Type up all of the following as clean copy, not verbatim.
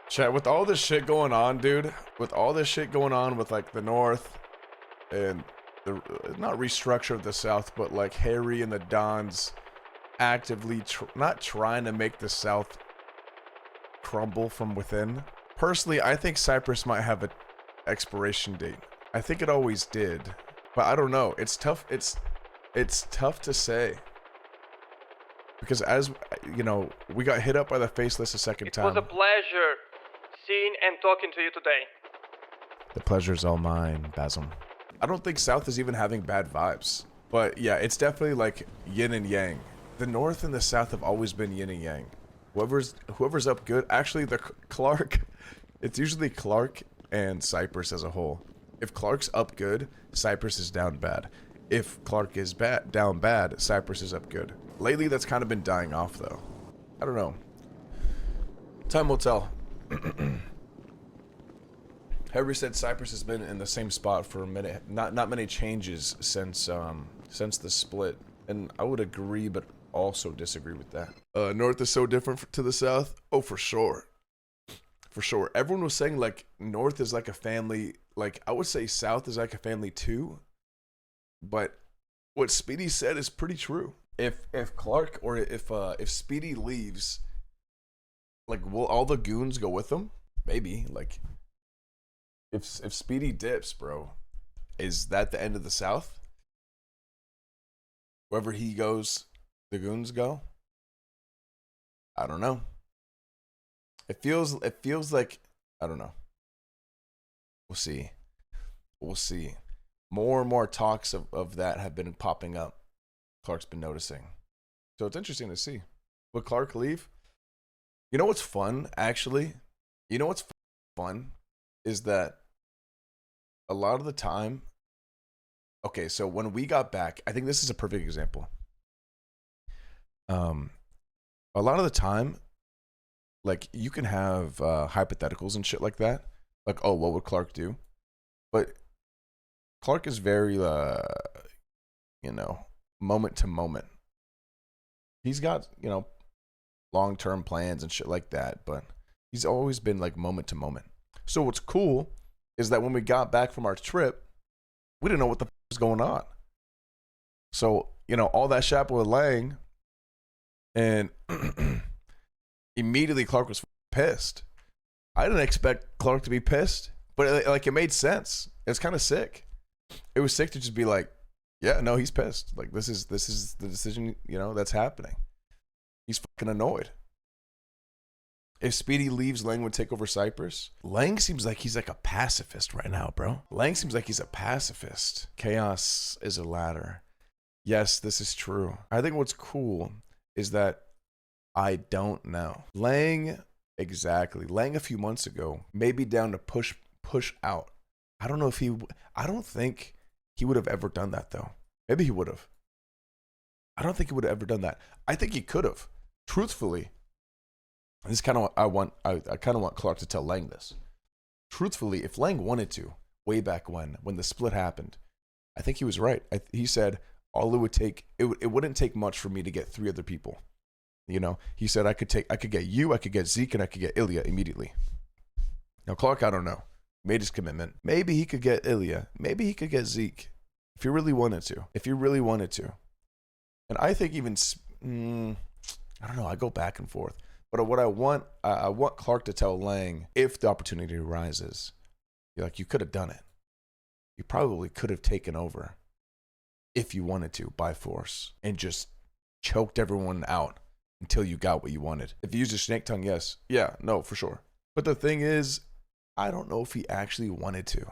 Chat, with all this shit going on, dude, with all this shit going on with like the North and the not restructure of the South, but like Harry and the Dons actively not trying to make the South crumble from within. Personally, I think Cypress might have an expiration date. I think it always did, but I don't know. It's tough. It's tough to say because as you know, we got hit up by the faceless a second time. It was a pleasure seeing and talking to you today. The pleasure's all mine, Basil. I don't think South is even having bad vibes. But yeah, it's definitely like yin and yang. The North and the South have always been yin and yang. Whoever's up good. Actually, the Clark, it's usually Clark and Cypress as a whole. If Clark's up good, Cypress is down bad. If Clark is down bad, Cypress is up good. Lately, that's kind of been dying off though. I don't know. Time will tell. Harry said Cypress has been in the same spot for a minute. Not many changes since the split, and I would agree, but also disagree with that. North is so different to the South. Oh, for sure, for sure. Everyone was saying like North is like a family. Like I would say South is like a family too, but what Speedy said is pretty true. If Clark or if Speedy leaves, like will all the goons go with him? Maybe like. If Speedy dips, bro, is that the end of the South? Wherever he goes, the goons go? I don't know. It feels like I don't know. We'll see. We'll see. More and more talks of that have been popping up. Clark's been noticing. So it's interesting to see. Will Clark leave? You know what's fun, actually? You know what's fun? Is that a lot of the time, okay, so when we got back, I think this is a perfect example. A lot of the time, like you can have hypotheticals and shit like that. Like, oh, what would Clark do? But Clark is very, moment to moment. He's got, long-term plans and shit like that, but he's always been like moment to moment. So what's cool is that when we got back from our trip, we didn't know what the was going on. So, all that shit with Lang, and immediately Clark was pissed. I didn't expect Clark to be pissed, but it made sense. It's kind of sick. It was sick to just be like, yeah, no, he's pissed. Like this is the decision, that's happening. He's fucking annoyed. If Speedy leaves, Lang would take over Cypress. Lang seems like he's like a pacifist right now, bro. Lang seems like he's a pacifist. Chaos is a ladder. Yes, this is true. I think what's cool is that I don't know. Lang, exactly. Lang a few months ago, maybe down to push out. I don't think he would have ever done that though. Maybe he would have. I don't think he would have ever done that. I think he could have. Truthfully. This is kind of what I kind of want Clark to tell Lang this. Truthfully, if Lang wanted to, way back when the split happened, I think he was right. He said all it would take, it wouldn't take much for me to get 3 other people. He said I could get you, I could get Zeke, and I could get Ilya immediately. Now Clark, I don't know, made his commitment. Maybe he could get Ilya. Maybe he could get Zeke if he really wanted to. And I think even I don't know. I go back and forth. But what I want Clark to tell Lang, if the opportunity arises, you could have done it. You probably could have taken over if you wanted to by force and just choked everyone out until you got what you wanted. If you used a snake tongue, yes. Yeah, no, for sure. But the thing is, I don't know if he actually wanted to.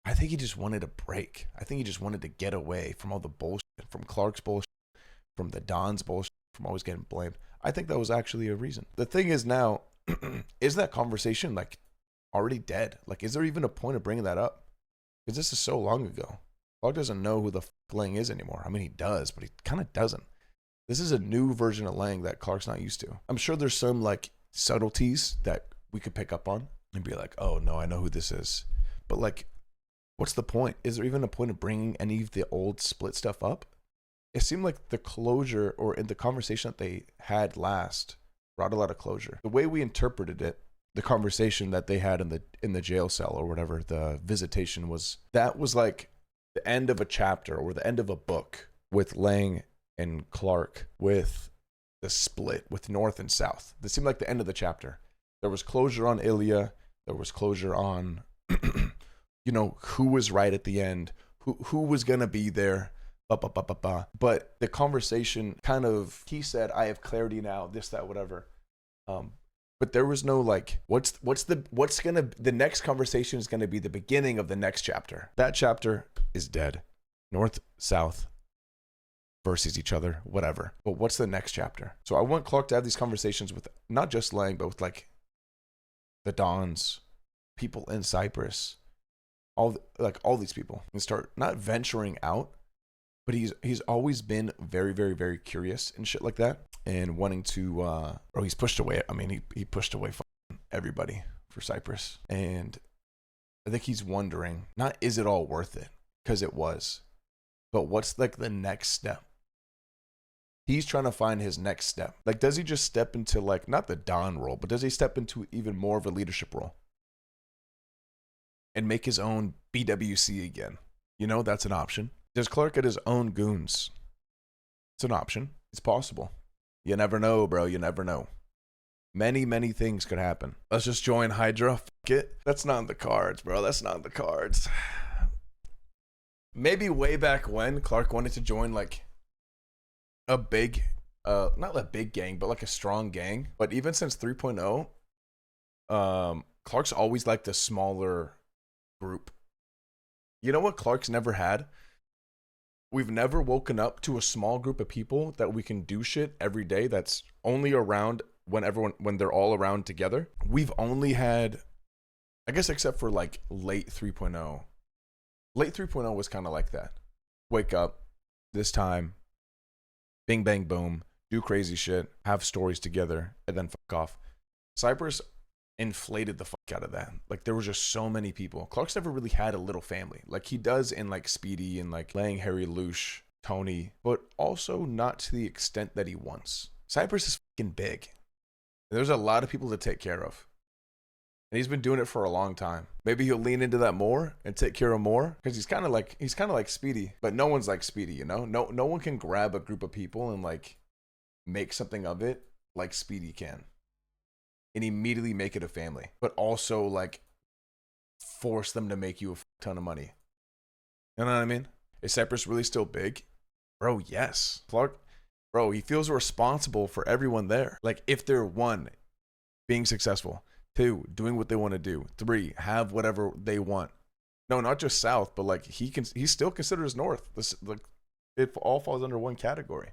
I think he just wanted a break. I think he just wanted to get away from all the bullshit, from Clark's bullshit, from the Don's bullshit, from always getting blamed. I think that was actually a reason. The thing is now, is that conversation like already dead? Like, is there even a point of bringing that up? Because this is so long ago. Clark doesn't know who the Lang is anymore. I mean, he does, but he kind of doesn't. This is a new version of Lang that Clark's not used to. I'm sure there's some like subtleties that we could pick up on and be like, oh no, I know who this is. But like, what's the point? Is there even a point of bringing any of the old split stuff up? It seemed like the closure, or in the conversation that they had last, brought a lot of closure. The way we interpreted it the conversation that they had in the jail cell or whatever, the visitation was, that was like the end of a chapter or the end of a book with Lang and Clark, with the split with North and South. This seemed like the end of the chapter. There was closure on Ilya. There was closure on, you know, who was right at the end, who was gonna be there. But the conversation kind of, he said, "I have clarity now," this, that, whatever. But there was no like, the next conversation is gonna be the beginning of the next chapter. That chapter is dead. North, South versus each other, whatever. But what's the next chapter? So I want Clark to have these conversations with not just Lang, but with like the Dons, people in Cypress, all these people, and start not venturing out. But he's always been very, very, very curious and shit like that, and wanting to, he's pushed away. I mean, he pushed away everybody for Cypress, and I think he's wondering, not is it all worth it, because it was, but what's like the next step? He's trying to find his next step. Like, does he just step into like, not the Don role, but does he step into even more of a leadership role and make his own BWC again? You know, that's an option. Does Clark get his own goons? It's an option. It's possible. You never know, bro. You never know. Many, many things could happen. Let's just join Hydra. Fuck it. That's not in the cards, bro. That's not in the cards. Maybe way back when Clark wanted to join like a big, not a big gang, but like a strong gang. But even since 3.0, Clark's always liked a smaller group. You know what Clark's never had? We've never woken up to a small group of people that we can do shit every day that's only around when they're all around together. We've only had, I guess, except for like late 3.0. Late 3.0 was kind of like that. Wake up this time, bing bang boom, do crazy shit, have stories together, and then fuck off. Cypress inflated the fuck out of that. Like, there was just so many people. Clark's never really had a little family like he does in like Speedy and like Lang, Harry, Lush, Tony, but also not to the extent that he wants. Cypress is fucking big. There's a lot of people to take care of, and he's been doing it for a long time. Maybe he'll lean into that more and take care of more, because he's kind of like Speedy, but no one's like Speedy, you know. No one can grab a group of people and like make something of it like Speedy can, and immediately make it a family, but also like force them to make you a ton of money. You know what I mean? Is Cypress really still big? Bro, yes. Clark, bro, he feels responsible for everyone there. Like, if they're 1, being successful, 2, doing what they want to do, 3, have whatever they want. No, not just South, but like he still considers North. This, like, it all falls under one category.